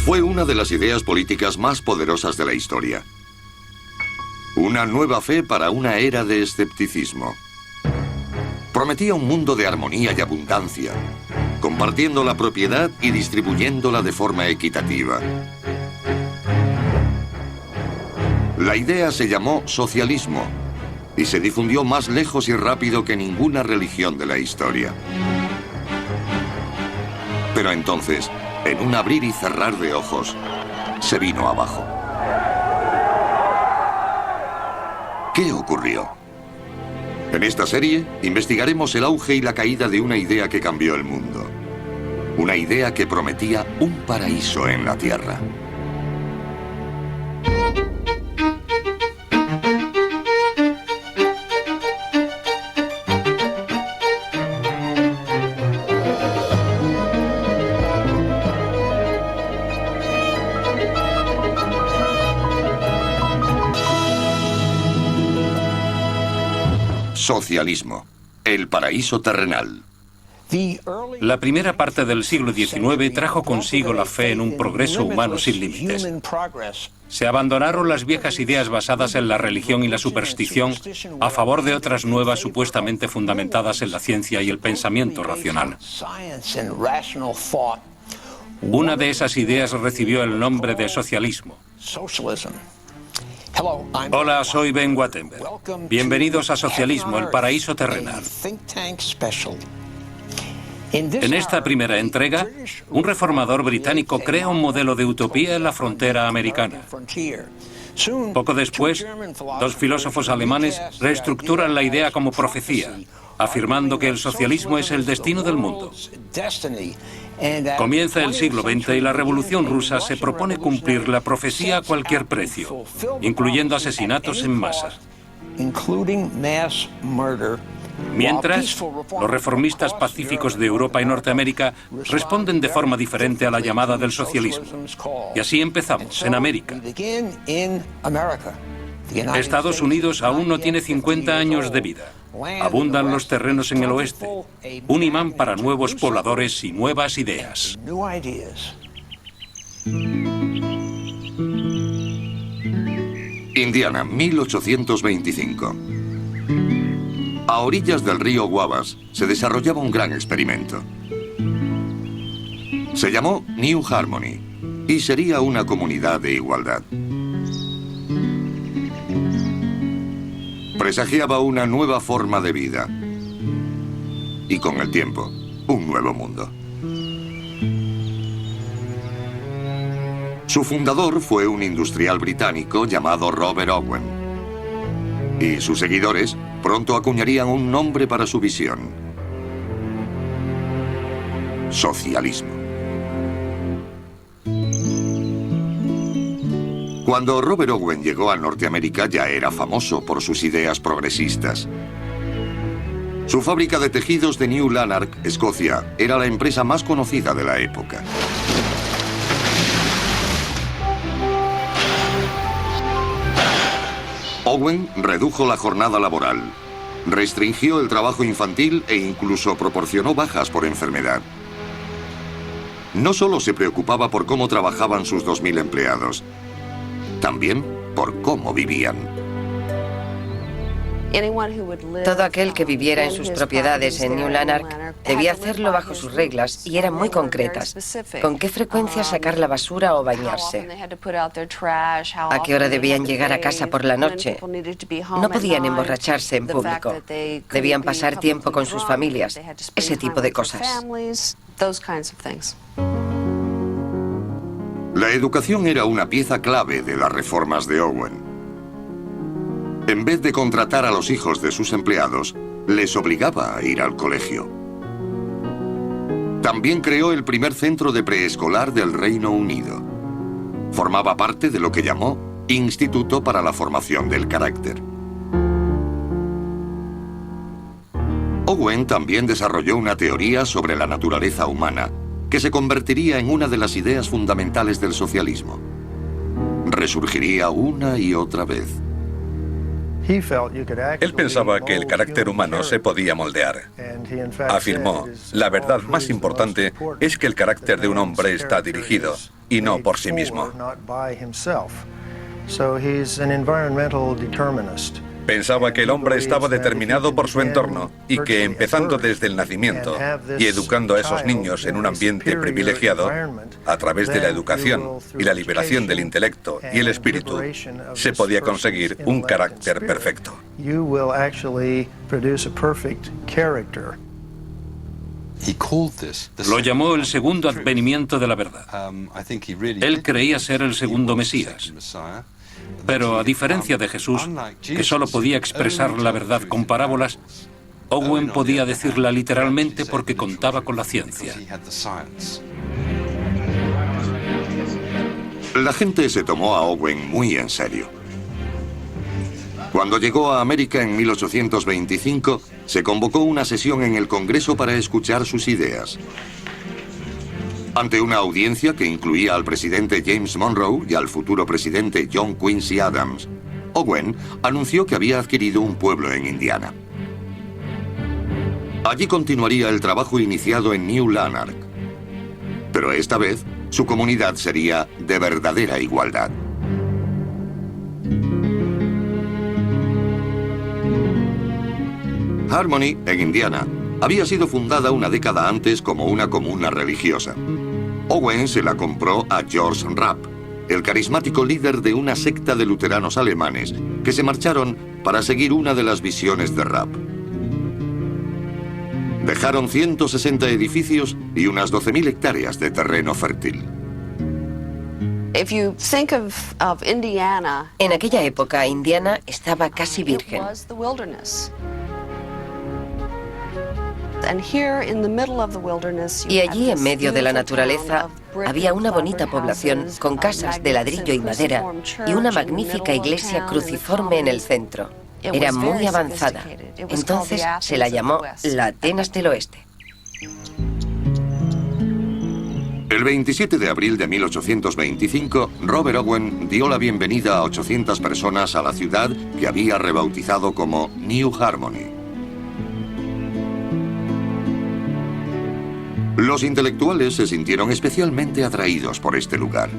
Fue una de las ideas políticas más poderosas de la historia. Una nueva fe para una era de escepticismo. Prometía un mundo de armonía y abundancia, compartiendo la propiedad y distribuyéndola de forma equitativa. La idea se llamó socialismo y se difundió más lejos y rápido que ninguna religión de la historia. Pero entonces, en un abrir y cerrar de ojos, se vino abajo. ¿Qué ocurrió? En esta serie investigaremos el auge y la caída de una idea que cambió el mundo. Una idea que prometía un paraíso en la Tierra. Socialismo, el paraíso terrenal. La primera parte del siglo XIX trajo consigo la fe en un progreso humano sin límites. Se abandonaron las viejas ideas basadas en la religión y la superstición a favor de otras nuevas supuestamente fundamentadas en la ciencia y el pensamiento racional. Una de esas ideas recibió el nombre de socialismo. Hola, soy Ben Wattenberg. Bienvenidos a Socialismo, el paraíso terrenal. En esta primera entrega, un reformador británico crea un modelo de utopía en la frontera americana. Poco después, dos filósofos alemanes reestructuran la idea como profecía, afirmando que el socialismo es el destino del mundo. Comienza el siglo XX y la Revolución Rusa se propone cumplir la profecía a cualquier precio, incluyendo asesinatos en masa. Mientras, los reformistas pacíficos de Europa y Norteamérica responden de forma diferente a la llamada del socialismo. Y así empezamos, en América. Estados Unidos aún no tiene 50 años de vida. Abundan los terrenos en el oeste, un imán para nuevos pobladores y nuevas ideas. Indiana, 1825. A orillas del río Wabash se desarrollaba un gran experimento. Se llamó New Harmony y sería una comunidad de igualdad. Presagiaba una nueva forma de vida y, con el tiempo, un nuevo mundo. Su fundador fue un industrial británico llamado Robert Owen, y sus seguidores pronto acuñarían un nombre para su visión: socialismo. Cuando Robert Owen llegó a Norteamérica ya era famoso por sus ideas progresistas. Su fábrica de tejidos de New Lanark, Escocia, era la empresa más conocida de la época. Owen redujo la jornada laboral, restringió el trabajo infantil e incluso proporcionó bajas por enfermedad. No solo se preocupaba por cómo trabajaban sus 2000 empleados, también por cómo vivían. Todo aquel que viviera en sus propiedades en New Lanark debía hacerlo bajo sus reglas y eran muy concretas. ¿Con qué frecuencia sacar la basura o bañarse? ¿A qué hora debían llegar a casa por la noche? No podían emborracharse en público. Debían pasar tiempo con sus familias. Ese tipo de cosas. La educación era una pieza clave de las reformas de Owen. En vez de contratar a los hijos de sus empleados, les obligaba a ir al colegio. También creó el primer centro de preescolar del Reino Unido. Formaba parte de lo que llamó Instituto para la Formación del Carácter. Owen también desarrolló una teoría sobre la naturaleza humana que se convertiría en una de las ideas fundamentales del socialismo. Resurgiría una y otra vez. Él pensaba que el carácter humano se podía moldear. Afirmó, la verdad más importante es que el carácter de un hombre está dirigido, y no por sí mismo. Pensaba que el hombre estaba determinado por su entorno y que empezando desde el nacimiento y educando a esos niños en un ambiente privilegiado, a través de la educación y la liberación del intelecto y el espíritu, se podía conseguir un carácter perfecto. Lo llamó el segundo advenimiento de la verdad. Él creía ser el segundo Mesías. Pero a diferencia de Jesús, que solo podía expresar la verdad con parábolas, Owen podía decirla literalmente porque contaba con la ciencia. La gente se tomó a Owen muy en serio. Cuando llegó a América en 1825, se convocó una sesión en el Congreso para escuchar sus ideas. Ante una audiencia que incluía al presidente James Monroe y al futuro presidente John Quincy Adams, Owen anunció que había adquirido un pueblo en Indiana. Allí continuaría el trabajo iniciado en New Lanark. Pero esta vez, su comunidad sería de verdadera igualdad. Harmony, en Indiana, había sido fundada una década antes como una comuna religiosa. Owen se la compró a George Rapp, el carismático líder de una secta de luteranos alemanes que se marcharon para seguir una de las visiones de Rapp. Dejaron 160 edificios y unas 12.000 hectáreas de terreno fértil. En aquella época, Indiana estaba casi virgen. Y allí, en medio de la naturaleza, había una bonita población con casas de ladrillo y madera y una magnífica iglesia cruciforme en el centro. Era muy avanzada. Entonces se la llamó la Atenas del Oeste. El 27 de abril de 1825, Robert Owen dio la bienvenida a 800 personas a la ciudad que había rebautizado como New Harmony. Los intelectuales se sintieron especialmente atraídos por este lugar.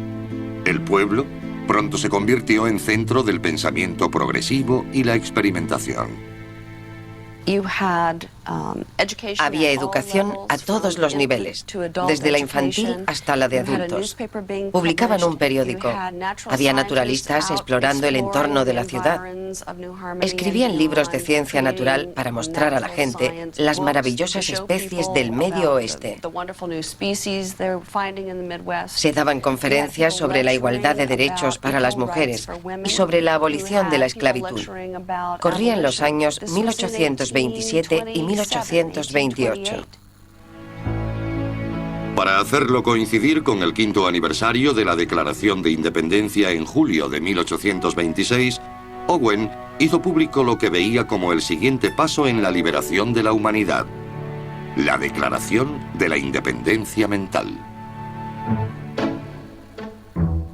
El pueblo pronto se convirtió en centro del pensamiento progresivo y la experimentación. Había educación a todos los niveles, desde la infantil hasta la de adultos. Publicaban un periódico. Había naturalistas explorando el entorno de la ciudad. Escribían libros de ciencia natural para mostrar a la gente las maravillosas especies del Medio Oeste. Se daban conferencias sobre la igualdad de derechos para las mujeres y sobre la abolición de la esclavitud. Corrían los años 1827 y 1828. Para hacerlo coincidir con el 5º aniversario de la Declaración de Independencia en julio de 1826, Owen hizo público lo que veía como el siguiente paso en la liberación de la humanidad: la Declaración de la Independencia Mental.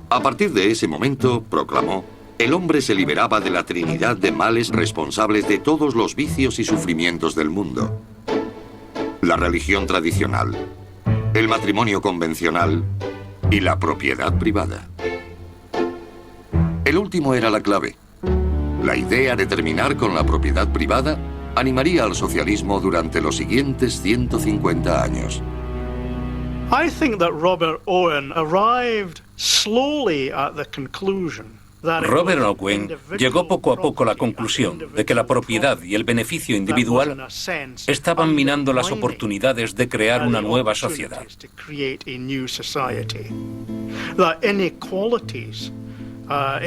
A partir de ese momento, proclamó, el hombre se liberaba de la trinidad de males responsables de todos los vicios y sufrimientos del mundo: la religión tradicional, el matrimonio convencional y la propiedad privada. El último era la clave. La idea de terminar con la propiedad privada animaría al socialismo durante los siguientes 150 años. I think that Robert Owen arrived slowly at the conclusion. Robert Owen llegó poco a poco a la conclusión de que la propiedad y el beneficio individual estaban minando las oportunidades de crear una nueva sociedad.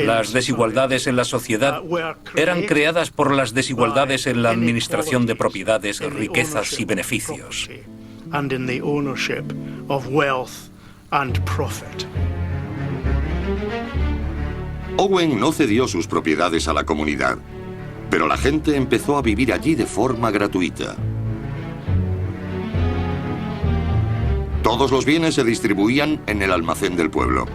Las desigualdades en la sociedad eran creadas por las desigualdades en la administración de propiedades, riquezas y beneficios. Owen no cedió sus propiedades a la comunidad, pero la gente empezó a vivir allí de forma gratuita. Todos los bienes se distribuían en el almacén del pueblo.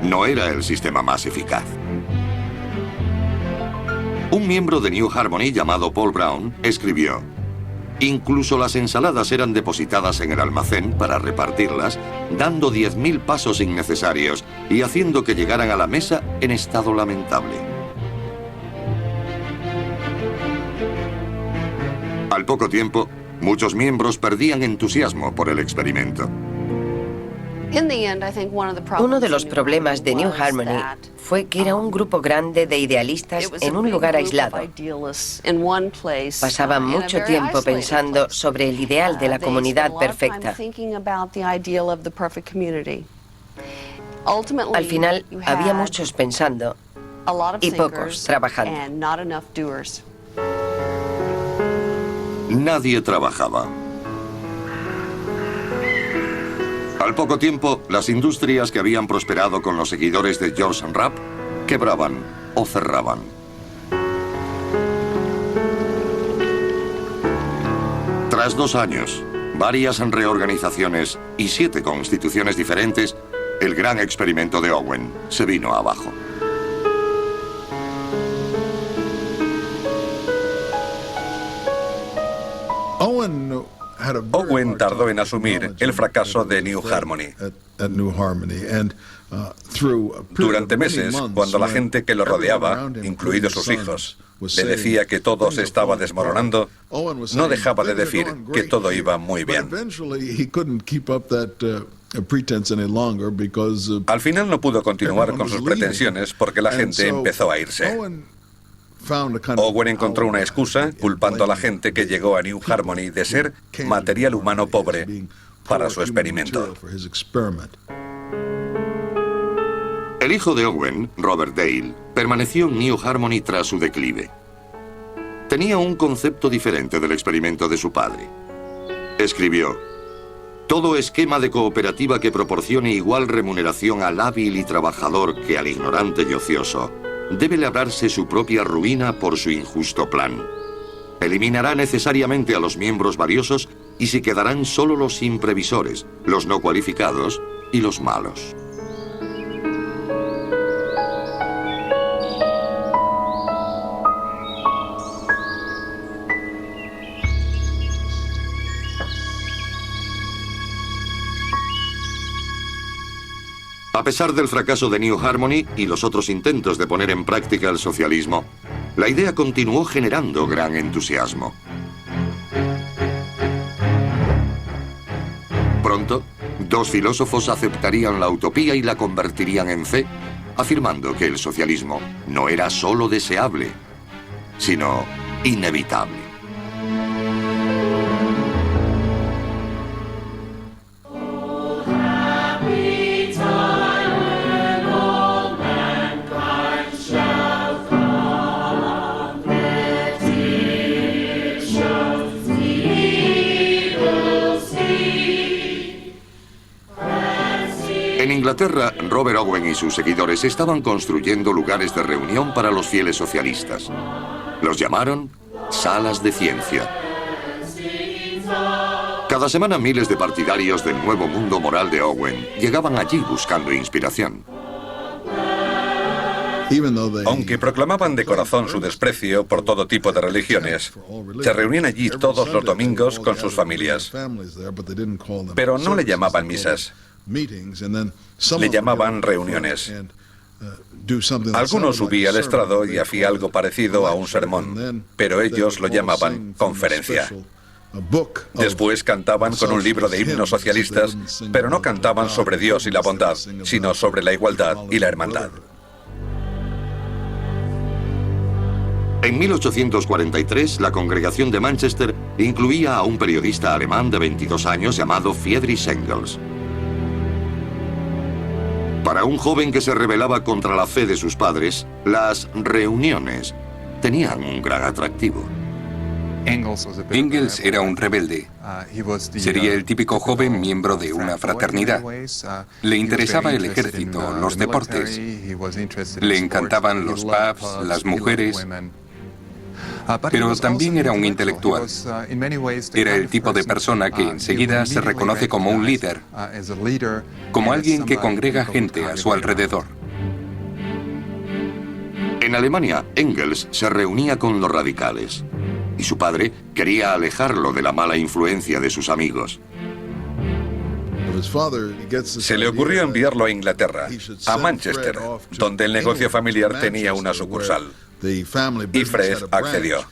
No era el sistema más eficaz. Un miembro de New Harmony llamado Paul Brown escribió: Incluso las ensaladas eran depositadas en el almacén para repartirlas, dando 10.000 pasos innecesarios y haciendo que llegaran a la mesa en estado lamentable. Al poco tiempo, muchos miembros perdían entusiasmo por el experimento. Uno de los problemas de New Harmony fue que era un grupo grande de idealistas en un lugar aislado. Pasaban mucho tiempo pensando sobre el ideal de la comunidad perfecta. Al final, había muchos pensando y pocos trabajando. Nadie trabajaba. Al poco tiempo, las industrias que habían prosperado con los seguidores de George Rapp quebraban o cerraban. Tras 2 años, varias reorganizaciones y 7 constituciones diferentes, el gran experimento de Owen se vino abajo. Owen tardó en asumir el fracaso de New Harmony. Durante meses, cuando la gente que lo rodeaba, incluidos sus hijos, le decía que todo se estaba desmoronando, no dejaba de decir que todo iba muy bien. Al final no pudo continuar con sus pretensiones porque la gente empezó a irse. Owen encontró una excusa culpando a la gente que llegó a New Harmony de ser material humano pobre para su experimento. El hijo de Owen, Robert Dale, permaneció en New Harmony tras su declive. Tenía un concepto diferente del experimento de su padre. Escribió: todo esquema de cooperativa que proporcione igual remuneración al hábil y trabajador que al ignorante y ocioso debe labrarse su propia ruina por su injusto plan. Eliminará necesariamente a los miembros valiosos y se quedarán solo los imprevisores, los no cualificados y los malos. A pesar del fracaso de New Harmony y los otros intentos de poner en práctica el socialismo, la idea continuó generando gran entusiasmo. Pronto, 2 filósofos aceptarían la utopía y la convertirían en fe, afirmando que el socialismo no era solo deseable, sino inevitable. En Inglaterra, Robert Owen y sus seguidores estaban construyendo lugares de reunión para los fieles socialistas. Los llamaron salas de ciencia. Cada semana miles de partidarios del nuevo mundo moral de Owen llegaban allí buscando inspiración. Aunque proclamaban de corazón su desprecio por todo tipo de religiones, se reunían allí todos los domingos con sus familias. Pero no le llamaban misas. Le llamaban reuniones. Algunos subía al estrado y hacía algo parecido a un sermón, pero ellos lo llamaban conferencia. Después cantaban con un libro de himnos socialistas, pero no cantaban sobre Dios y la bondad, sino sobre la igualdad y la hermandad. En 1843, la congregación de Manchester incluía a un periodista alemán de 22 años llamado Friedrich Engels. Para un joven que se rebelaba contra la fe de sus padres, las reuniones tenían un gran atractivo. Engels era un rebelde. Sería el típico joven miembro de una fraternidad. Le interesaba el ejército, los deportes. Le encantaban los pubs, las mujeres. Pero también era un intelectual. Era el tipo de persona que enseguida se reconoce como un líder, como alguien que congrega gente a su alrededor. En Alemania, Engels se reunía con los radicales. y su padre quería alejarlo de la mala influencia de sus amigos. Se le ocurrió enviarlo a Inglaterra, a Manchester, donde el negocio familiar tenía una sucursal. Y Fred accedió.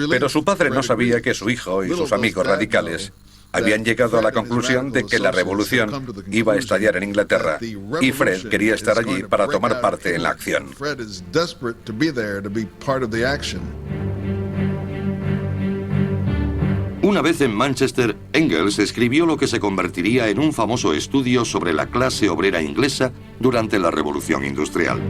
Pero su padre no sabía que su hijo y sus amigos radicales habían llegado a la conclusión de que la revolución iba a estallar en Inglaterra y Fred quería estar allí para tomar parte en la acción. Una vez en Manchester, Engels escribió lo que se convertiría en un famoso estudio sobre la clase obrera inglesa durante la Revolución Industrial.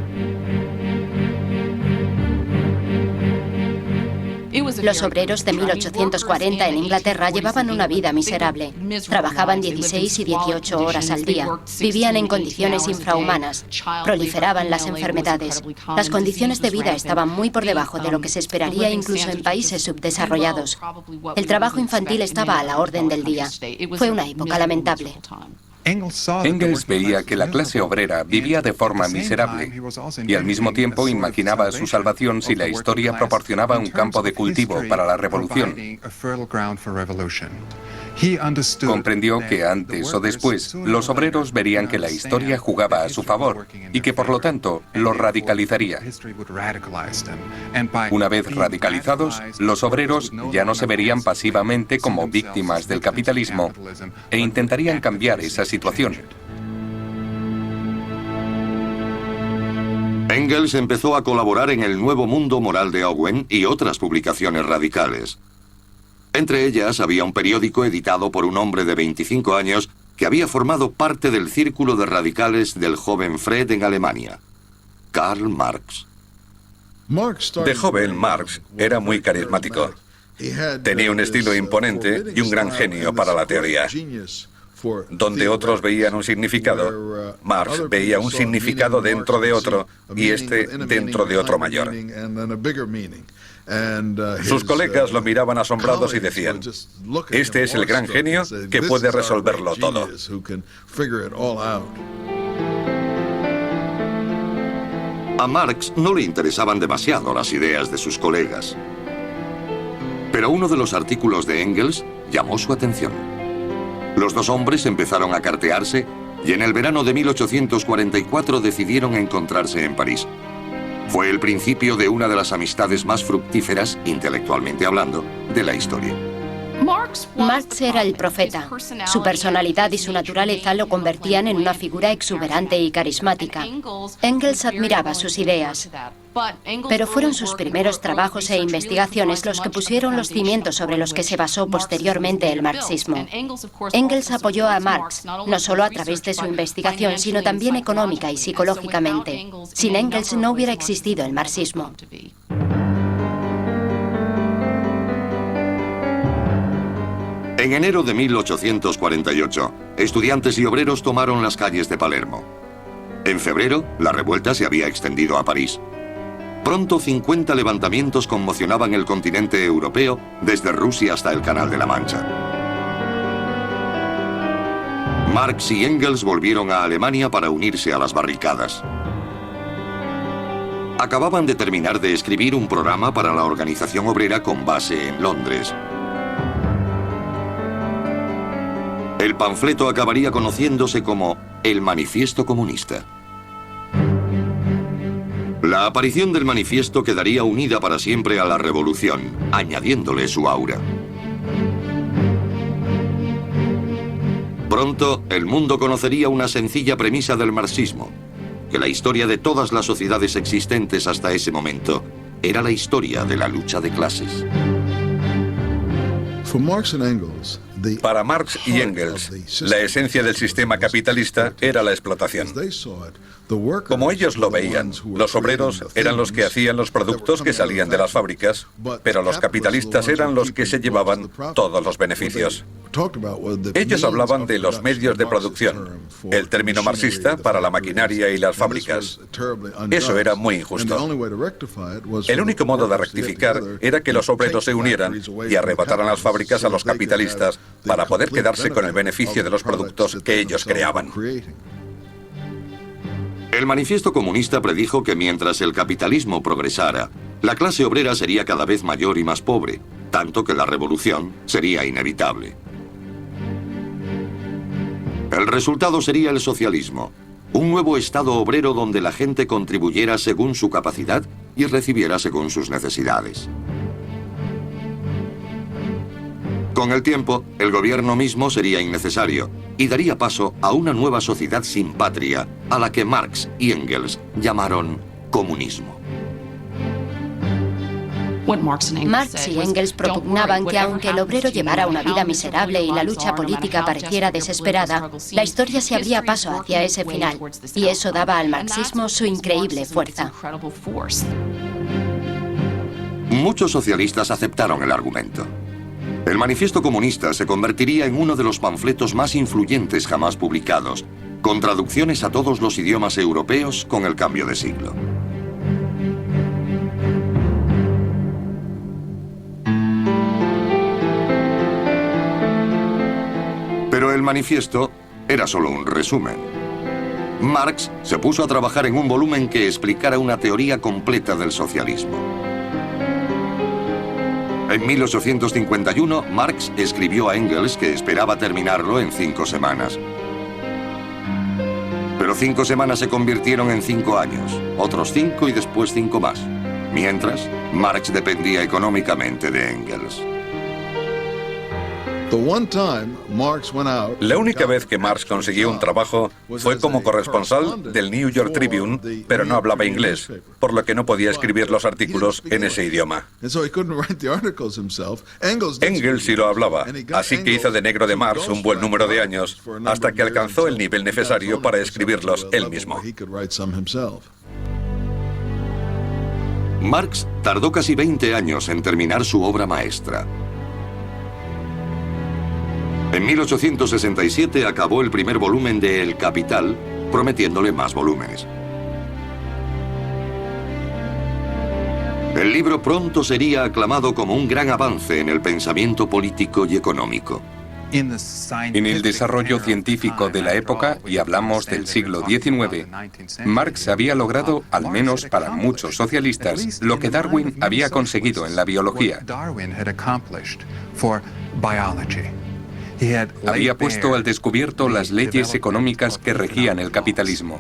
Los obreros de 1840 en Inglaterra llevaban una vida miserable. Trabajaban 16 y 18 horas al día. Vivían en condiciones infrahumanas. Proliferaban las enfermedades. Las condiciones de vida estaban muy por debajo de lo que se esperaría incluso en países subdesarrollados. El trabajo infantil estaba a la orden del día. Fue una época lamentable. Engels veía que la clase obrera vivía de forma miserable y al mismo tiempo imaginaba su salvación si la historia proporcionaba un campo de cultivo para la revolución. Comprendió que antes o después los obreros verían que la historia jugaba a su favor y que por lo tanto los radicalizaría. Una vez radicalizados, los obreros ya no se verían pasivamente como víctimas del capitalismo e intentarían cambiar esa situación. Engels empezó a colaborar en el Nuevo Mundo Moral de Owen y otras publicaciones radicales. Entre ellas había un periódico editado por un hombre de 25 años que había formado parte del círculo de radicales del joven Fred en Alemania, Karl Marx. De joven, Marx era muy carismático. Tenía un estilo imponente y un gran genio para la teoría. Donde otros veían un significado, Marx veía un significado dentro de otro y este dentro de otro mayor. Sus colegas lo miraban asombrados y decían, este es el gran genio que puede resolverlo todo. A Marx no le interesaban demasiado las ideas de sus colegas. Pero uno de los artículos de Engels llamó su atención. Los dos hombres empezaron a cartearse y en el verano de 1844 decidieron encontrarse en París. Fue el principio de una de las amistades más fructíferas, intelectualmente hablando, de la historia. Marx era el profeta. Su personalidad y su naturaleza lo convertían en una figura exuberante y carismática. Engels admiraba sus ideas, pero fueron sus primeros trabajos e investigaciones los que pusieron los cimientos sobre los que se basó posteriormente el marxismo. Engels apoyó a Marx, no solo a través de su investigación, sino también económica y psicológicamente. Sin Engels no hubiera existido el marxismo. En enero de 1848, estudiantes y obreros tomaron las calles de Palermo. En febrero, la revuelta se había extendido a París. Pronto 50 levantamientos conmocionaban el continente europeo desde Rusia hasta el Canal de la Mancha. Marx y Engels volvieron a Alemania para unirse a las barricadas. Acababan de terminar de escribir un programa para la organización obrera con base en Londres. El panfleto acabaría conociéndose como el Manifiesto Comunista. La aparición del manifiesto quedaría unida para siempre a la revolución, añadiéndole su aura. Pronto, el mundo conocería una sencilla premisa del marxismo, que la historia de todas las sociedades existentes hasta ese momento era la historia de la lucha de clases. Para Marx y Engels, la esencia del sistema capitalista era la explotación. Como ellos lo veían, los obreros eran los que hacían los productos que salían de las fábricas, pero los capitalistas eran los que se llevaban todos los beneficios. Ellos hablaban de los medios de producción, el término marxista para la maquinaria y las fábricas. Eso era muy injusto. El único modo de rectificar era que los obreros se unieran y arrebataran las fábricas a los capitalistas para poder quedarse con el beneficio de los productos que ellos creaban. El Manifiesto Comunista predijo que mientras el capitalismo progresara, la clase obrera sería cada vez mayor y más pobre, tanto que la revolución sería inevitable. El resultado sería el socialismo, un nuevo estado obrero donde la gente contribuyera según su capacidad y recibiera según sus necesidades. Con el tiempo, el gobierno mismo sería innecesario y daría paso a una nueva sociedad sin patria, a la que Marx y Engels llamaron comunismo. Marx y Engels propugnaban que aunque el obrero llevara una vida miserable y la lucha política pareciera desesperada, la historia se abría paso hacia ese final, y eso daba al marxismo su increíble fuerza. Muchos socialistas aceptaron el argumento. El Manifiesto Comunista se convertiría en uno de los panfletos más influyentes jamás publicados, con traducciones a todos los idiomas europeos con el cambio de siglo. Pero el manifiesto era solo un resumen. Marx se puso a trabajar en un volumen que explicara una teoría completa del socialismo. En 1851, Marx escribió a Engels que esperaba terminarlo en 5 semanas. Pero 5 semanas se convirtieron en 5 años, otros 5 y después 5 más. Mientras, Marx dependía económicamente de Engels. La única vez que Marx consiguió un trabajo fue como corresponsal del New York Tribune, pero no hablaba inglés, por lo que no podía escribir los artículos en ese idioma. Engels sí lo hablaba, así que hizo de negro de Marx un buen número de años, hasta que alcanzó el nivel necesario para escribirlos él mismo. Marx tardó casi 20 años en terminar su obra maestra. En 1867 acabó el primer volumen de El Capital, prometiéndole más volúmenes. El libro pronto sería aclamado como un gran avance en el pensamiento político y económico. En el desarrollo científico de la época, y hablamos del siglo XIX, Marx había logrado, al menos para muchos socialistas, lo que Darwin había conseguido en la biología. Había puesto al descubierto las leyes económicas que regían el capitalismo.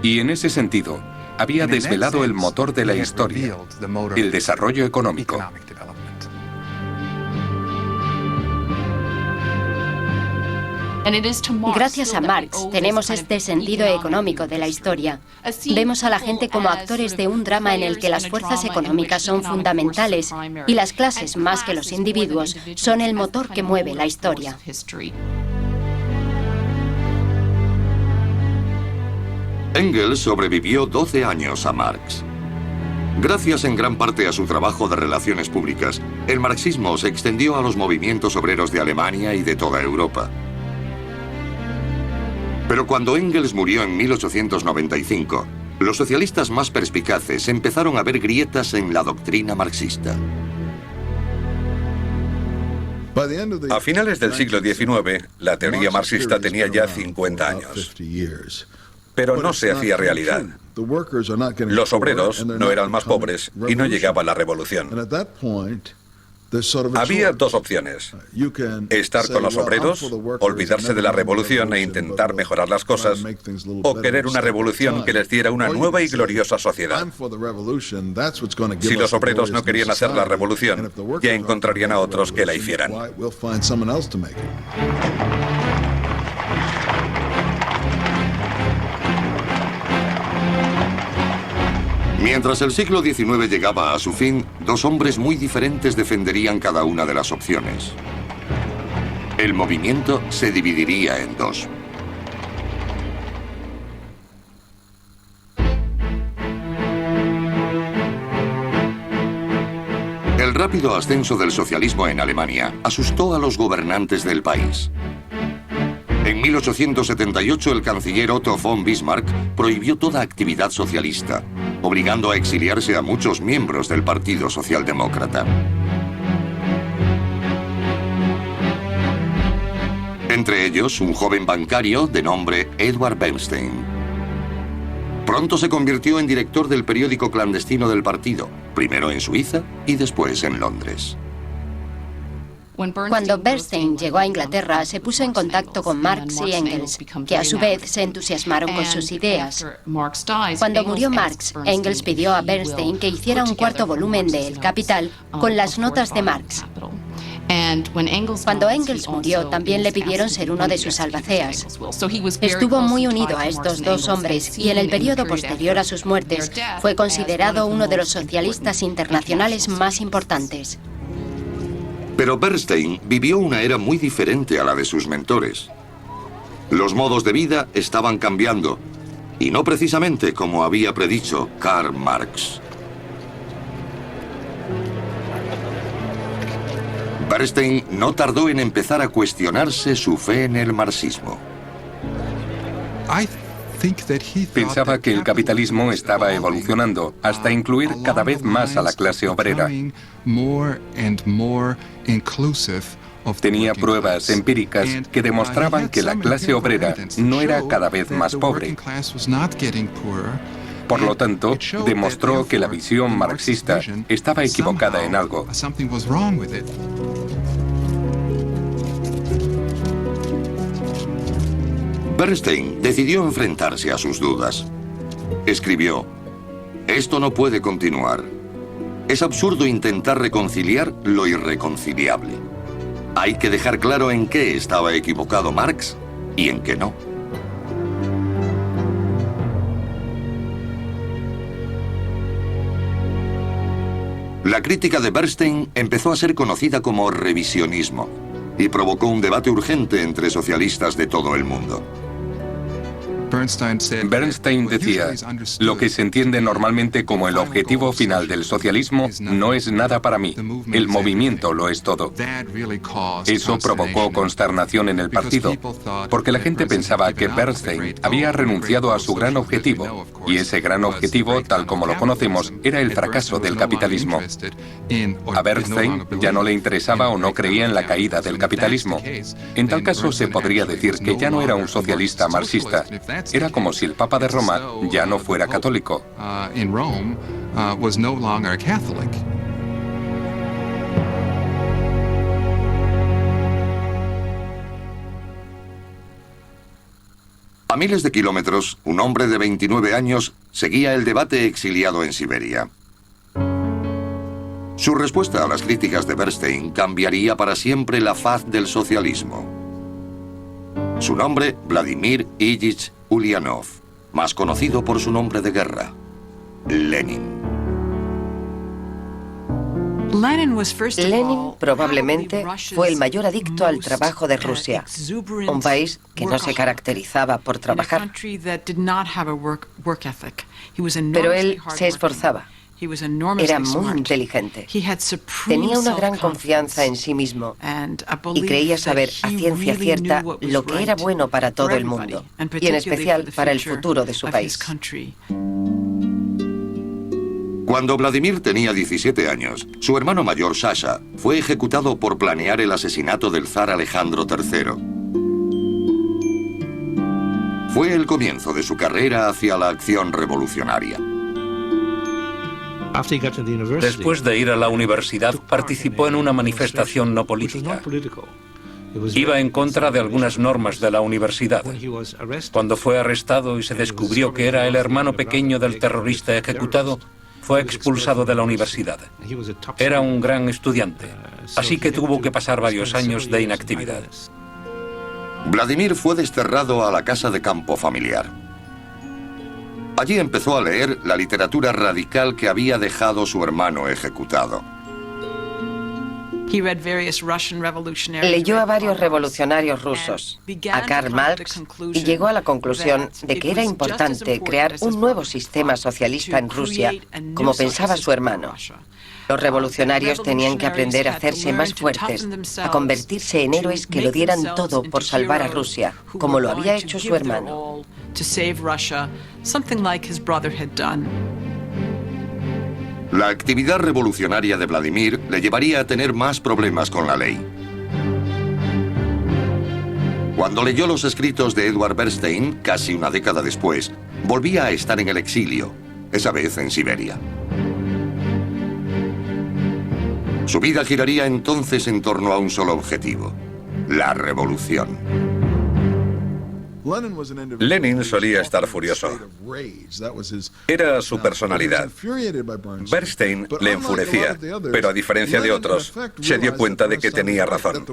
Y en ese sentido, había desvelado el motor de la historia, el desarrollo económico. Gracias a Marx tenemos este sentido económico de la historia. Vemos a la gente como actores de un drama en el que las fuerzas económicas son fundamentales y las clases, más que los individuos, son el motor que mueve la historia. Engels sobrevivió 12 años a Marx. Gracias en gran parte a su trabajo de relaciones públicas, el marxismo se extendió a los movimientos obreros de Alemania y de toda Europa. Pero cuando Engels murió en 1895, los socialistas más perspicaces empezaron a ver grietas en la doctrina marxista. A finales del siglo XIX, la teoría marxista tenía ya 50 años. Pero no se hacía realidad. Los obreros no eran más pobres y no llegaba la revolución. Había dos opciones: estar con los obreros, olvidarse de la revolución e intentar mejorar las cosas, o querer una revolución que les diera una nueva y gloriosa sociedad. Si los obreros no querían hacer la revolución, ya encontrarían a otros que la hicieran. Mientras el siglo XIX llegaba a su fin, dos hombres muy diferentes defenderían cada una de las opciones. El movimiento se dividiría en dos. El rápido ascenso del socialismo en Alemania asustó a los gobernantes del país. En 1878 el canciller Otto von Bismarck prohibió toda actividad socialista, obligando a exiliarse a muchos miembros del Partido Socialdemócrata. Entre ellos, un joven bancario de nombre Edward Bernstein. Pronto se convirtió en director del periódico clandestino del partido, primero en Suiza y después en Londres. Cuando Bernstein llegó a Inglaterra, se puso en contacto con Marx y Engels, que a su vez se entusiasmaron con sus ideas. Cuando murió Marx, Engels pidió a Bernstein que hiciera un cuarto volumen de El Capital con las notas de Marx. Cuando Engels murió, también le pidieron ser uno de sus albaceas. Estuvo muy unido a estos dos hombres y en el periodo posterior a sus muertes fue considerado uno de los socialistas internacionales más importantes. Pero Bernstein vivió una era muy diferente a la de sus mentores. Los modos de vida estaban cambiando, y no precisamente como había predicho Karl Marx. Bernstein no tardó en empezar a cuestionarse su fe en el marxismo. Pensaba que el capitalismo estaba evolucionando hasta incluir cada vez más a la clase obrera. Tenía pruebas empíricas que demostraban que la clase obrera no era cada vez más pobre. Por lo tanto, demostró que la visión marxista estaba equivocada en algo. Bernstein decidió enfrentarse a sus dudas. Escribió: "Esto no puede continuar. Es absurdo intentar reconciliar lo irreconciliable. Hay que dejar claro en qué estaba equivocado Marx y en qué no". La crítica de Bernstein empezó a ser conocida como revisionismo y provocó un debate urgente entre socialistas de todo el mundo. Bernstein decía, lo que se entiende normalmente como el objetivo final del socialismo no es nada para mí. El movimiento lo es todo. Eso provocó consternación en el partido, porque la gente pensaba que Bernstein había renunciado a su gran objetivo, y ese gran objetivo, tal como lo conocemos, era el fracaso del capitalismo. A Bernstein ya no le interesaba o no creía en la caída del capitalismo. En tal caso, se podría decir que ya no era un socialista marxista. Era como si el Papa de Roma ya no fuera católico. A miles de kilómetros, un hombre de 29 años seguía el debate exiliado en Siberia. Su respuesta a las críticas de Bernstein cambiaría para siempre la faz del socialismo. Su nombre, Vladimir Ilyich Ulyanov, más conocido por su nombre de guerra, Lenin. Lenin probablemente fue el mayor adicto al trabajo de Rusia, un país que no se caracterizaba por trabajar. Pero él se esforzaba. Era muy inteligente. Tenía una gran confianza en sí mismo y creía saber a ciencia cierta lo que era bueno para todo el mundo, y en especial para el futuro de su país. Cuando Vladimir tenía 17 años, su hermano mayor, Sasha, fue ejecutado por planear el asesinato del zar Alejandro III. Fue el comienzo de su carrera hacia la acción revolucionaria. Después de ir a la universidad, participó en una manifestación no política. Iba en contra de algunas normas de la universidad. Cuando fue arrestado y se descubrió que era el hermano pequeño del terrorista ejecutado, fue expulsado de la universidad. Era un gran estudiante, así que tuvo que pasar varios años de inactividad. Vladimir fue desterrado a la casa de campo familiar. Allí empezó a leer la literatura radical que había dejado su hermano ejecutado. Leyó a varios revolucionarios rusos, a Karl Marx, y llegó a la conclusión de que era importante crear un nuevo sistema socialista en Rusia, como pensaba su hermano. Los revolucionarios tenían que aprender a hacerse más fuertes, a convertirse en héroes que lo dieran todo por salvar a Rusia, como lo había hecho su hermano. La actividad revolucionaria de Vladimir le llevaría a tener más problemas con la ley. Cuando leyó los escritos de Edward Bernstein, casi una década después, volvía a estar en el exilio, esa vez en Siberia. Su vida giraría entonces en torno a un solo objetivo: la revolución. Lenin solía estar furioso. Era su personalidad. Bernstein le enfurecía, pero a diferencia de otros, se dio cuenta de que tenía razón,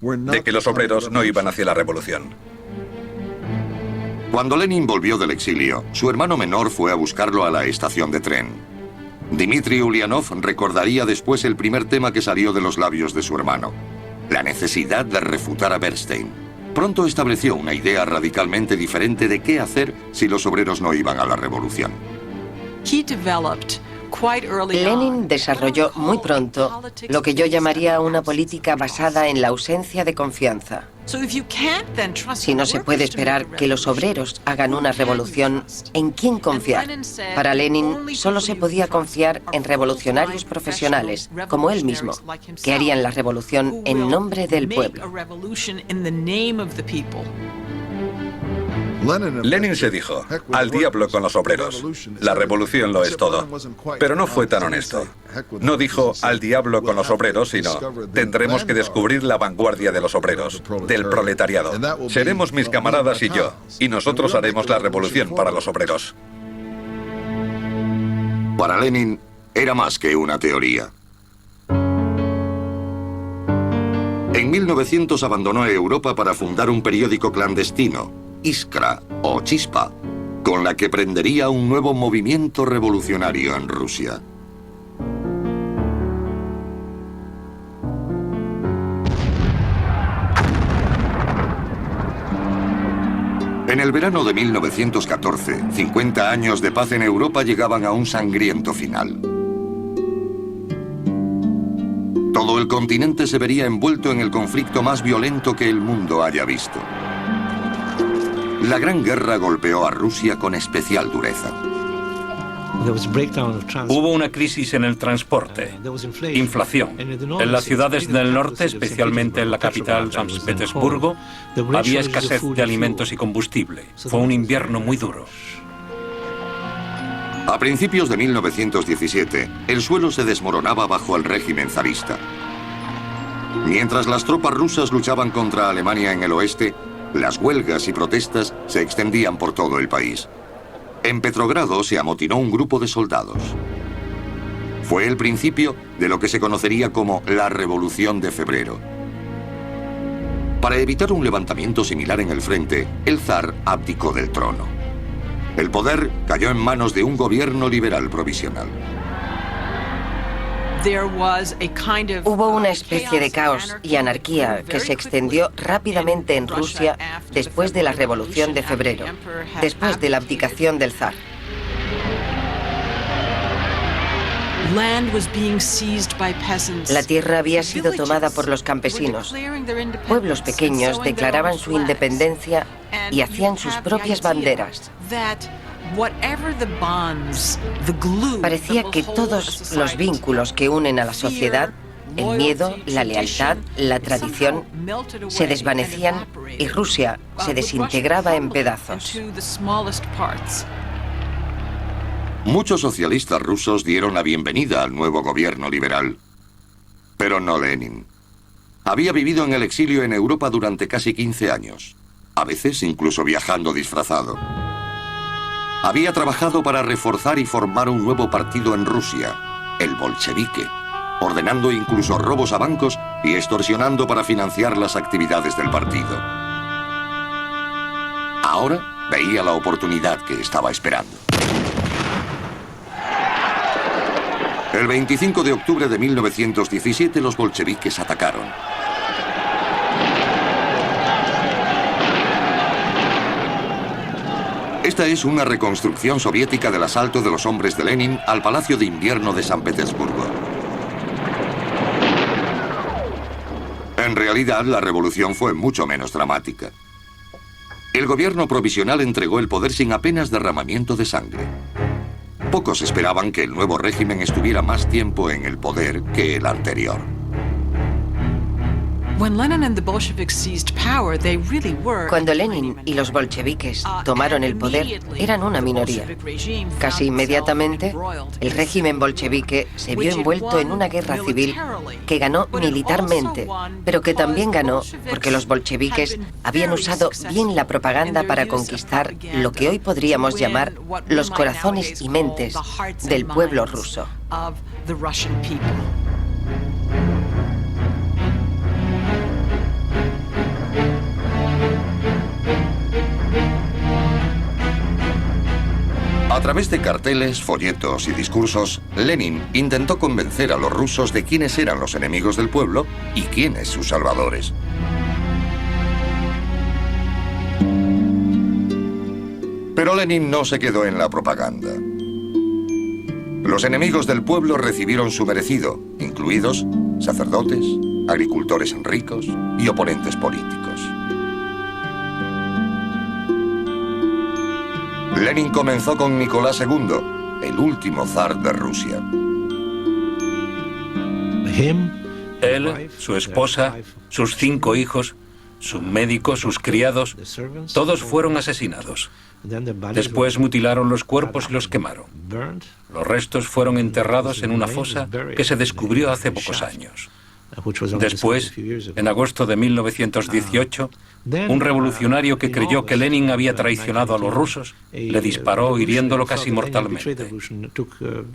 de que los obreros no iban hacia la revolución. Cuando Lenin volvió del exilio, su hermano menor fue a buscarlo a la estación de tren. Dmitri Ulyanov recordaría después el primer tema que salió de los labios de su hermano: la necesidad de refutar a Bernstein. Pronto estableció una idea radicalmente diferente de qué hacer si los obreros no iban a la revolución. Lenin desarrolló muy pronto lo que yo llamaría una política basada en la ausencia de confianza. Si no se puede esperar que los obreros hagan una revolución, ¿en quién confiar? Para Lenin solo se podía confiar en revolucionarios profesionales, como él mismo, que harían la revolución en nombre del pueblo. Lenin se dijo: al diablo con los obreros, la revolución lo es todo. Pero no fue tan honesto. No dijo al diablo con los obreros, sino: tendremos que descubrir la vanguardia de los obreros, del proletariado. Seremos mis camaradas y yo, y nosotros haremos la revolución para los obreros. Para Lenin era más que una teoría. En 1900 abandonó Europa para fundar un periódico clandestino, Iskra o Chispa, con la que prendería un nuevo movimiento revolucionario en Rusia. En el verano de 1914, 50 años de paz en Europa llegaban a un sangriento final. Todo el continente se vería envuelto en el conflicto más violento que el mundo haya visto. La Gran Guerra golpeó a Rusia con especial dureza. Hubo una crisis en el transporte, inflación. En las ciudades del norte, especialmente en la capital, San Petersburgo, había escasez de alimentos y combustible. Fue un invierno muy duro. A principios de 1917, el suelo se desmoronaba bajo el régimen zarista. Mientras las tropas rusas luchaban contra Alemania en el oeste, las huelgas y protestas se extendían por todo el país. En Petrogrado se amotinó un grupo de soldados. Fue el principio de lo que se conocería como la Revolución de Febrero. Para evitar un levantamiento similar en el frente, el zar abdicó del trono. El poder cayó en manos de un gobierno liberal provisional. Hubo una especie de caos y anarquía que se extendió rápidamente en Rusia después de la Revolución de Febrero, después de la abdicación del zar. La tierra había sido tomada por los campesinos. Pueblos pequeños declaraban su independencia y hacían sus propias banderas. Parecía que todos los vínculos que unen a la sociedad, el miedo, la lealtad, la tradición, se desvanecían y Rusia se desintegraba en pedazos. Muchos socialistas rusos dieron la bienvenida al nuevo gobierno liberal, pero no Lenin. Había vivido en el exilio en Europa durante casi 15 años, a veces incluso viajando disfrazado. Había trabajado para reforzar y formar un nuevo partido en Rusia, el bolchevique, ordenando incluso robos a bancos y extorsionando para financiar las actividades del partido. Ahora veía la oportunidad que estaba esperando. El 25 de octubre de 1917 los bolcheviques atacaron. Esta es una reconstrucción soviética del asalto de los hombres de Lenin al Palacio de Invierno de San Petersburgo. En realidad, la revolución fue mucho menos dramática. El gobierno provisional entregó el poder sin apenas derramamiento de sangre. Pocos esperaban que el nuevo régimen estuviera más tiempo en el poder que el anterior. Cuando Lenin y los bolcheviques tomaron el poder, eran una minoría. Casi inmediatamente, el régimen bolchevique se vio envuelto en una guerra civil que ganó militarmente, pero que también ganó porque los bolcheviques habían usado bien la propaganda para conquistar lo que hoy podríamos llamar los corazones y mentes del pueblo ruso. A través de carteles, folletos y discursos, Lenin intentó convencer a los rusos de quiénes eran los enemigos del pueblo y quiénes sus salvadores. Pero Lenin no se quedó en la propaganda. Los enemigos del pueblo recibieron su merecido, incluidos sacerdotes, agricultores ricos y oponentes políticos. Lenin comenzó con Nicolás II, el último zar de Rusia. Él, su esposa, sus 5 hijos, su médico, sus criados, todos fueron asesinados. Después mutilaron los cuerpos y los quemaron. Los restos fueron enterrados en una fosa que se descubrió hace pocos años. Después, en agosto de 1918, un revolucionario que creyó que Lenin había traicionado a los rusos le disparó hiriéndolo casi mortalmente.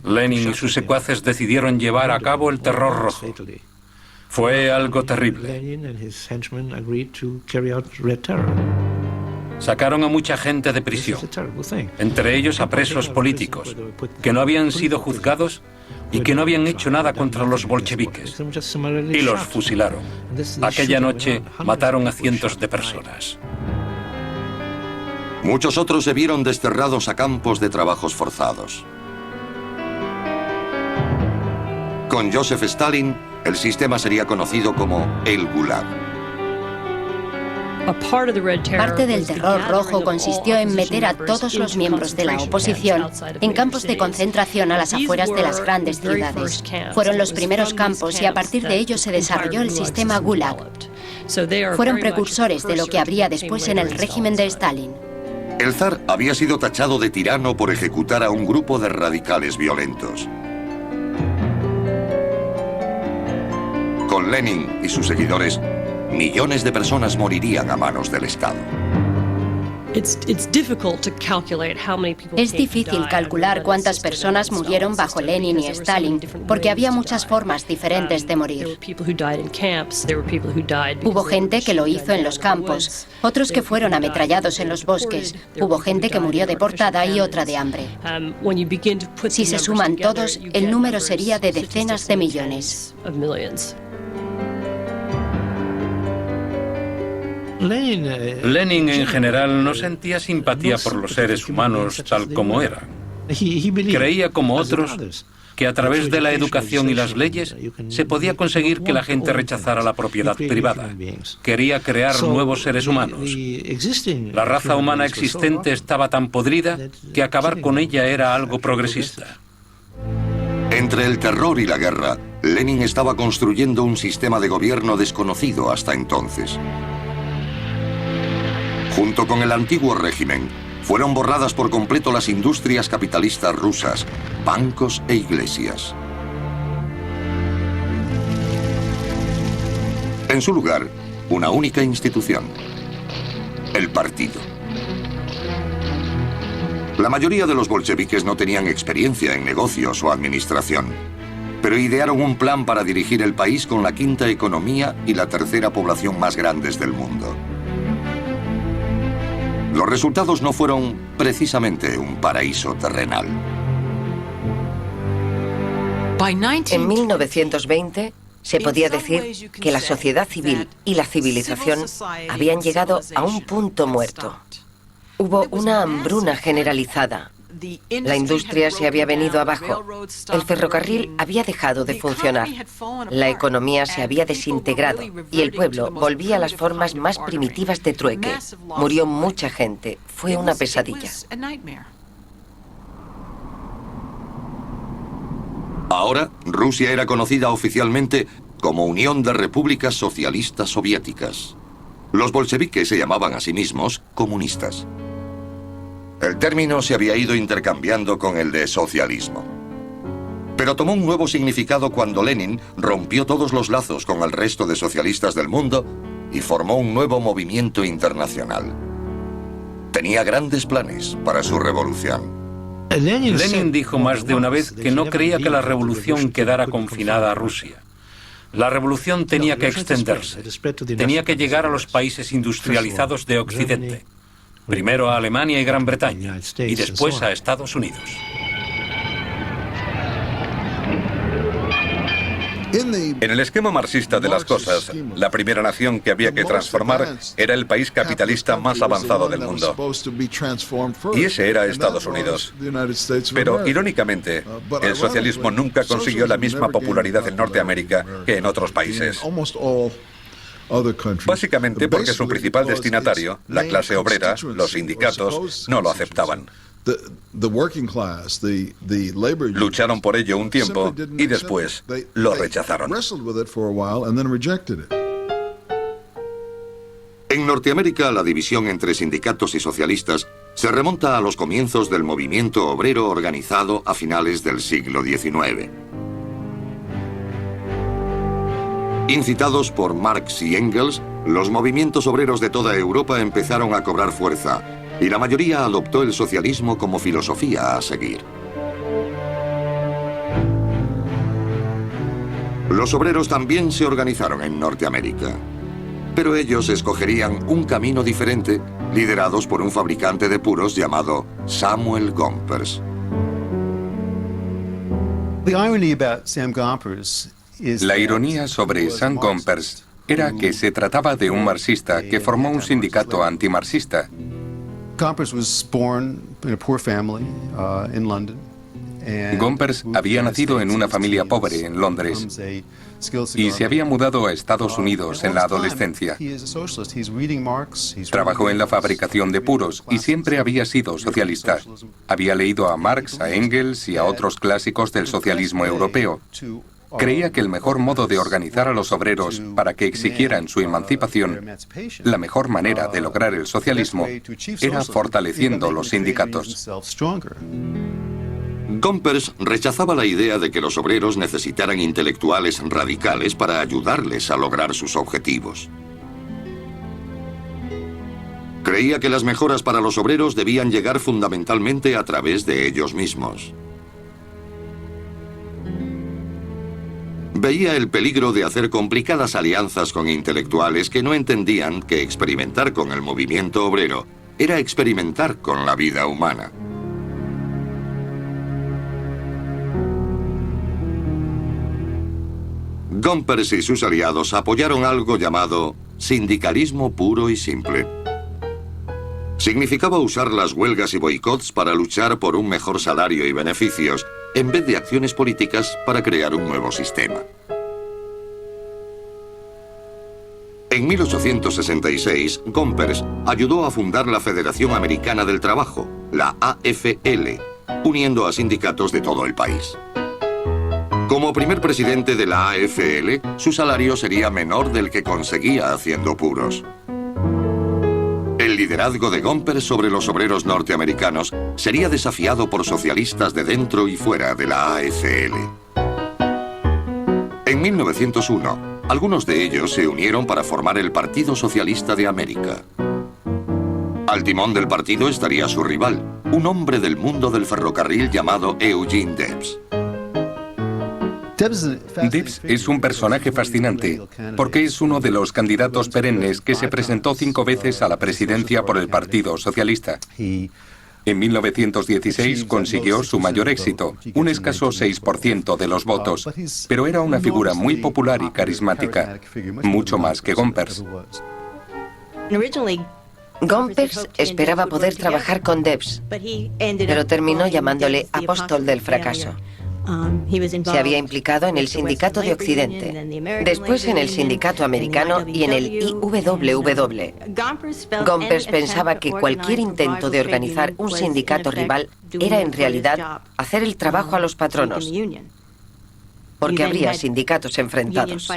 Lenin y sus secuaces decidieron llevar a cabo el terror rojo. Fue algo terrible. Sacaron a mucha gente de prisión, entre ellos a presos políticos, que no habían sido juzgados y que no habían hecho nada contra los bolcheviques, y los fusilaron. Aquella noche mataron a cientos de personas. Muchos otros se vieron desterrados a campos de trabajos forzados. Con Joseph Stalin, el sistema sería conocido como el Gulag. Parte del terror rojo consistió en meter a todos los miembros de la oposición en campos de concentración a las afueras de las grandes ciudades. Fueron los primeros campos y a partir de ellos se desarrolló el sistema Gulag. Fueron precursores de lo que habría después en el régimen de Stalin. El zar había sido tachado de tirano por ejecutar a un grupo de radicales violentos. Con Lenin y sus seguidores, millones de personas morirían a manos del Estado. Es difícil calcular cuántas personas murieron bajo Lenin y Stalin, porque había muchas formas diferentes de morir. Hubo gente que lo hizo en los campos, otros que fueron ametrallados en los bosques, hubo gente que murió deportada y otra de hambre. Si se suman todos, el número sería de decenas de millones. Lenin en general no sentía simpatía por los seres humanos tal como eran. Creía como otros que a través de la educación y las leyes se podía conseguir que la gente rechazara la propiedad privada. Quería crear nuevos seres humanos. La raza humana existente estaba tan podrida que acabar con ella era algo progresista. Entre el terror y la guerra, Lenin estaba construyendo un sistema de gobierno desconocido hasta entonces. Junto con el antiguo régimen, fueron borradas por completo las industrias capitalistas rusas, bancos e iglesias. En su lugar, una única institución, el partido. La mayoría de los bolcheviques no tenían experiencia en negocios o administración, pero idearon un plan para dirigir el país con la quinta economía y la tercera población más grandes del mundo. Los resultados no fueron precisamente un paraíso terrenal. En 1920 se podía decir que la sociedad civil y la civilización habían llegado a un punto muerto. Hubo una hambruna generalizada. La industria se había venido abajo. El ferrocarril había dejado de funcionar. La economía se había desintegrado y el pueblo volvía a las formas más primitivas de trueque. Murió mucha gente. Fue una pesadilla. Ahora, Rusia era conocida oficialmente como Unión de Repúblicas Socialistas Soviéticas. Los bolcheviques se llamaban a sí mismos comunistas. El término se había ido intercambiando con el de socialismo. Pero tomó un nuevo significado cuando Lenin rompió todos los lazos con el resto de socialistas del mundo y formó un nuevo movimiento internacional. Tenía grandes planes para su revolución. Lenin dijo más de una vez que no creía que la revolución quedara confinada a Rusia. La revolución tenía que extenderse, tenía que llegar a los países industrializados de Occidente, primero a Alemania y Gran Bretaña, y después a Estados Unidos. En el esquema marxista de las cosas, la primera nación que había que transformar era el país capitalista más avanzado del mundo. Y ese era Estados Unidos. Pero, irónicamente, el socialismo nunca consiguió la misma popularidad en Norteamérica que en otros países. Básicamente porque su principal destinatario, la clase obrera, los sindicatos, no lo aceptaban. Lucharon por ello un tiempo y después lo rechazaron. En Norteamérica, la división entre sindicatos y socialistas se remonta a los comienzos del movimiento obrero organizado a finales del siglo XIX. Incitados por Marx y Engels, los movimientos obreros de toda Europa empezaron a cobrar fuerza, y la mayoría adoptó el socialismo como filosofía a seguir. Los obreros también se organizaron en Norteamérica, pero ellos escogerían un camino diferente, liderados por un fabricante de puros llamado Samuel Gompers. La ironía sobre Sam Gompers era que se trataba de un marxista que formó un sindicato antimarxista. Gompers había nacido en una familia pobre en Londres y se había mudado a Estados Unidos en la adolescencia. Trabajó en la fabricación de puros y siempre había sido socialista. Había leído a Marx, a Engels y a otros clásicos del socialismo europeo. Creía que el mejor modo de organizar a los obreros para que exigieran su emancipación, la mejor manera de lograr el socialismo, era fortaleciendo los sindicatos. Gompers rechazaba la idea de que los obreros necesitaran intelectuales radicales para ayudarles a lograr sus objetivos. Creía que las mejoras para los obreros debían llegar fundamentalmente a través de ellos mismos. Veía el peligro de hacer complicadas alianzas con intelectuales que no entendían que experimentar con el movimiento obrero era experimentar con la vida humana. Gompers y sus aliados apoyaron algo llamado sindicalismo puro y simple. Significaba usar las huelgas y boicots para luchar por un mejor salario y beneficios, en vez de acciones políticas para crear un nuevo sistema. En 1866, Gompers ayudó a fundar la Federación Americana del Trabajo, la AFL, uniendo a sindicatos de todo el país. Como primer presidente de la AFL, su salario sería menor del que conseguía haciendo puros. El liderazgo de Gompers sobre los obreros norteamericanos sería desafiado por socialistas de dentro y fuera de la AFL. En 1901, algunos de ellos se unieron para formar el Partido Socialista de América. Al timón del partido estaría su rival, un hombre del mundo del ferrocarril llamado Eugene Debs. Debs es un personaje fascinante porque es uno de los candidatos perennes que se presentó 5 veces a la presidencia por el Partido Socialista. En 1916 consiguió su mayor éxito, un escaso 6% de los votos, pero era una figura muy popular y carismática, mucho más que Gompers. Gompers esperaba poder trabajar con Debs, pero terminó llamándole apóstol del fracaso. Se había implicado en el Sindicato de Occidente, después en el Sindicato Americano y en el IWW. Gompers pensaba que cualquier intento de organizar un sindicato rival era en realidad hacer el trabajo a los patronos. porque habría sindicatos enfrentados.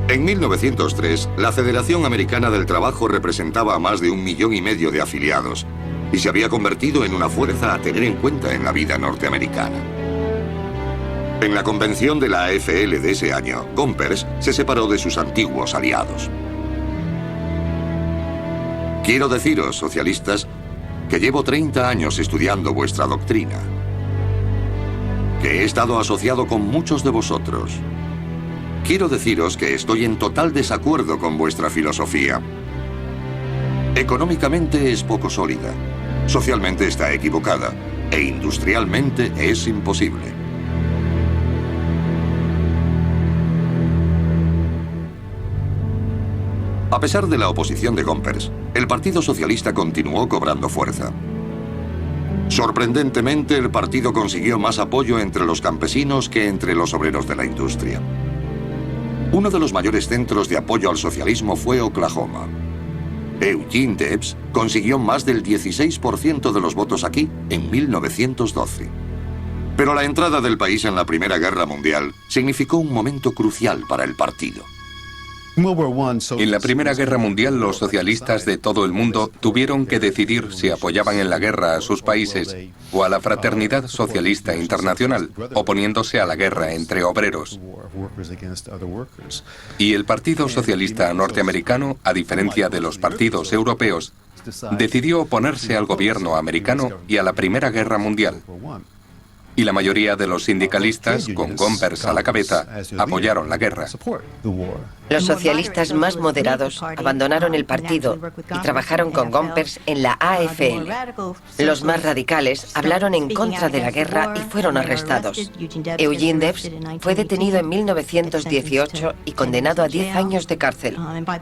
En 1903, la Federación Americana del Trabajo representaba a más de 1,5 millones de afiliados y se había convertido en una fuerza a tener en cuenta en la vida norteamericana. En la convención de la AFL de ese año, Gompers se separó de sus antiguos aliados. Quiero deciros, socialistas, que llevo 30 años estudiando vuestra doctrina, que he estado asociado con muchos de vosotros. Quiero deciros que estoy en total desacuerdo con vuestra filosofía. Económicamente es poco sólida, socialmente está equivocada e industrialmente es imposible. A pesar de la oposición de Gompers, el Partido Socialista continuó cobrando fuerza. Sorprendentemente, el partido consiguió más apoyo entre los campesinos que entre los obreros de la industria. Uno de los mayores centros de apoyo al socialismo fue Oklahoma. Eugene Debs consiguió más del 16% de los votos aquí en 1912. Pero la entrada del país en la Primera Guerra Mundial significó un momento crucial para el partido. En la Primera Guerra Mundial, los socialistas de todo el mundo tuvieron que decidir si apoyaban en la guerra a sus países o a la Fraternidad Socialista Internacional, oponiéndose a la guerra entre obreros. Y el Partido Socialista Norteamericano, a diferencia de los partidos europeos, decidió oponerse al gobierno americano y a la Primera Guerra Mundial. Y la mayoría de los sindicalistas, con Gompers a la cabeza, apoyaron la guerra. Los socialistas más moderados abandonaron el partido y trabajaron con Gompers en la AFL. Los más radicales hablaron en contra de la guerra y fueron arrestados. Eugene Debs fue detenido en 1918 y condenado a 10 años de cárcel.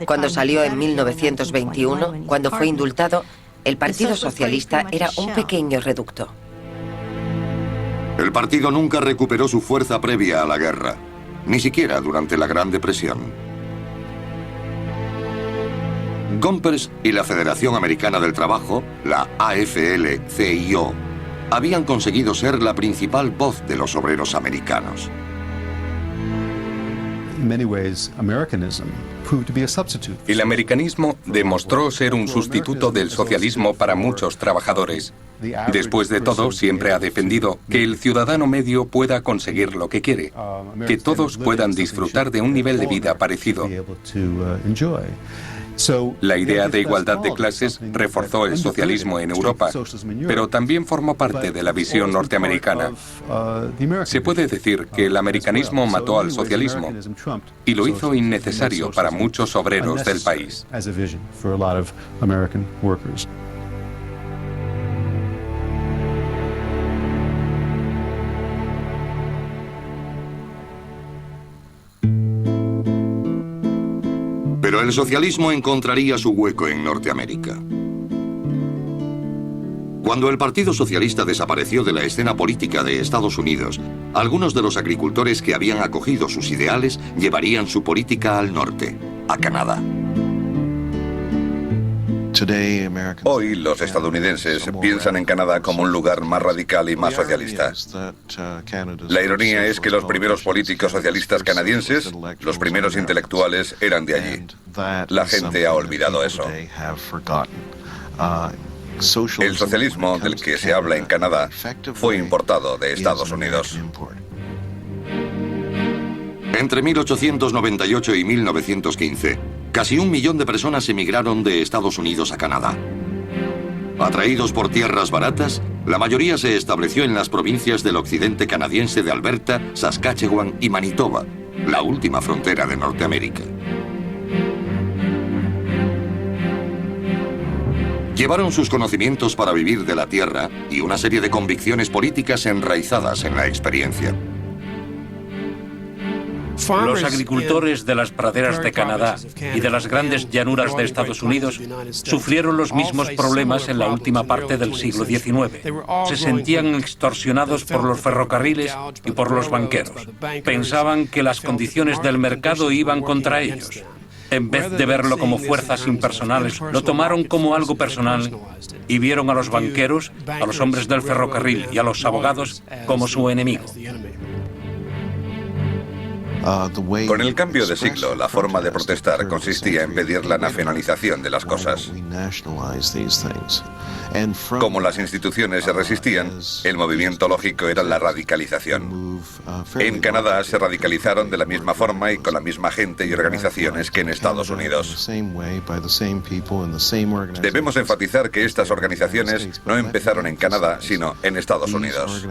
Cuando salió en 1921, cuando fue indultado, el Partido Socialista era un pequeño reducto. El partido nunca recuperó su fuerza previa a la guerra, ni siquiera durante la Gran Depresión. Gompers y la Federación Americana del Trabajo, la AFL-CIO, habían conseguido ser la principal voz de los obreros americanos. El americanismo demostró ser un sustituto del socialismo para muchos trabajadores. Después de todo, siempre ha defendido que el ciudadano medio pueda conseguir lo que quiere, que todos puedan disfrutar de un nivel de vida parecido. La idea de igualdad de clases reforzó el socialismo en Europa, pero también formó parte de la visión norteamericana. Se puede decir que el americanismo mató al socialismo y lo hizo innecesario para muchos obreros del país. Pero el socialismo encontraría su hueco en Norteamérica. Cuando el Partido Socialista desapareció de la escena política de Estados Unidos, algunos de los agricultores que habían acogido sus ideales llevarían su política al norte, a Canadá. Hoy los estadounidenses piensan en Canadá como un lugar más radical y más socialista. La ironía es que los primeros políticos socialistas canadienses, los primeros intelectuales, eran de allí. La gente ha olvidado eso. El socialismo del que se habla en Canadá fue importado de Estados Unidos. Entre 1898 y 1915, casi 1 millón de personas emigraron de Estados Unidos a Canadá. Atraídos por tierras baratas, la mayoría se estableció en las provincias del occidente canadiense de Alberta, Saskatchewan y Manitoba, la última frontera de Norteamérica. Llevaron sus conocimientos para vivir de la tierra y una serie de convicciones políticas enraizadas en la experiencia. Los agricultores de las praderas de Canadá y de las grandes llanuras de Estados Unidos sufrieron los mismos problemas en la última parte del siglo XIX. Se sentían extorsionados por los ferrocarriles y por los banqueros. Pensaban que las condiciones del mercado iban contra ellos. En vez de verlo como fuerzas impersonales, lo tomaron como algo personal y vieron a los banqueros, a los hombres del ferrocarril y a los abogados como su enemigo. Con el cambio de siglo, la forma de protestar consistía en pedir la nacionalización de las cosas. Como las instituciones se resistían, el movimiento lógico era la radicalización. En Canadá se radicalizaron de la misma forma y con la misma gente y organizaciones que en Estados Unidos. Debemos enfatizar que estas organizaciones no empezaron en Canadá, sino en Estados Unidos.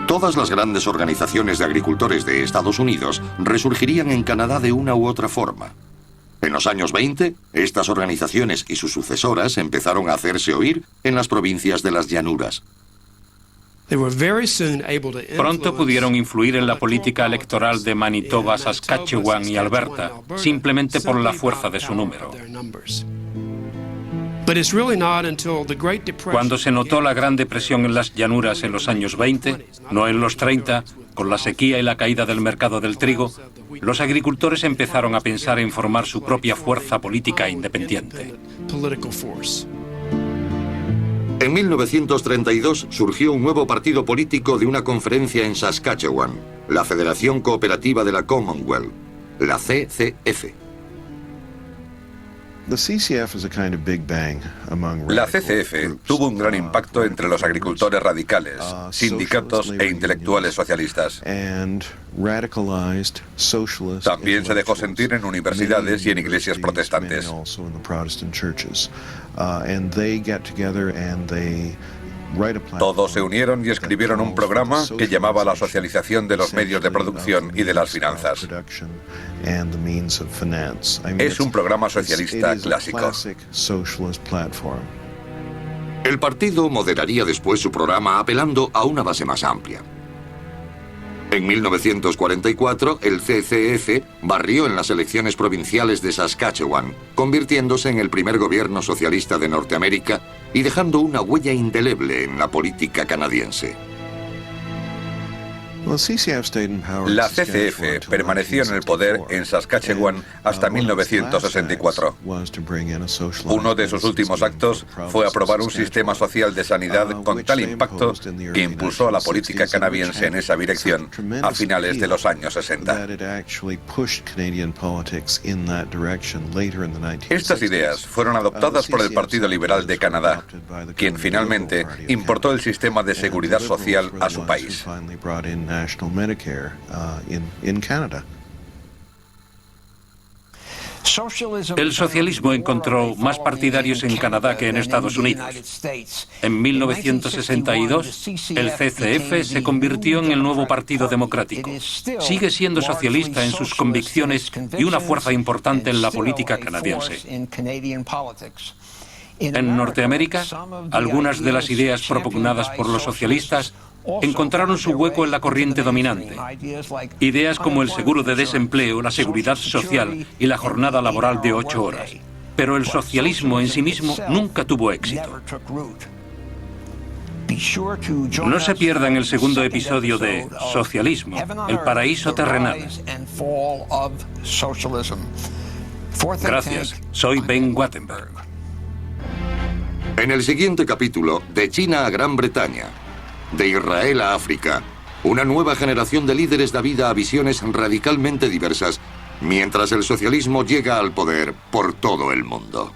Todas las grandes organizaciones de agricultores de Estados Unidos resurgirían en Canadá de una u otra forma. En los años 20, estas organizaciones y sus sucesoras empezaron a hacerse oír en las provincias de las llanuras. Pronto pudieron influir en la política electoral de Manitoba, Saskatchewan y Alberta, simplemente por la fuerza de su número. Cuando se notó la Gran Depresión en las llanuras en los años 20, no en los 30, con la sequía y la caída del mercado del trigo, los agricultores empezaron a pensar en formar su propia fuerza política independiente. En 1932 surgió un nuevo partido político de una conferencia en Saskatchewan, la Federación Cooperativa de la Commonwealth, la CCF. La CCF tuvo un gran impacto entre los agricultores radicales, sindicatos e intelectuales socialistas. También se dejó sentir en universidades y en iglesias protestantes. Todos se unieron y escribieron un programa que llamaba la socialización de los medios de producción y de las finanzas. Es un programa socialista clásico. El partido moderaría después su programa apelando a una base más amplia. En 1944, el CCF barrió en las elecciones provinciales de Saskatchewan, convirtiéndose en el primer gobierno socialista de Norteamérica y dejando una huella indeleble en la política canadiense. La CCF permaneció en el poder en Saskatchewan hasta 1964. Uno de sus últimos actos fue aprobar un sistema social de sanidad con tal impacto que impulsó a la política canadiense en esa dirección a finales de los años 60. Estas ideas fueron adoptadas por el Partido Liberal de Canadá, quien finalmente importó el sistema de seguridad social a su país. El socialismo encontró más partidarios en Canadá que en Estados Unidos. En 1962, el CCF se convirtió en el nuevo Partido Democrático. Sigue siendo socialista en sus convicciones y una fuerza importante en la política canadiense. En Norteamérica, algunas de las ideas propugnadas por los socialistas encontraron su hueco en la corriente dominante. Ideas como el seguro de desempleo, la seguridad social y la jornada laboral de 8 horas. Pero el socialismo en sí mismo nunca tuvo éxito. No se pierdan el segundo episodio de Socialismo, el paraíso terrenal. Gracias, soy Ben Wattenberg. En el siguiente capítulo, de China a Gran Bretaña, de Israel a África, una nueva generación de líderes da vida a visiones radicalmente diversas, mientras el socialismo llega al poder por todo el mundo.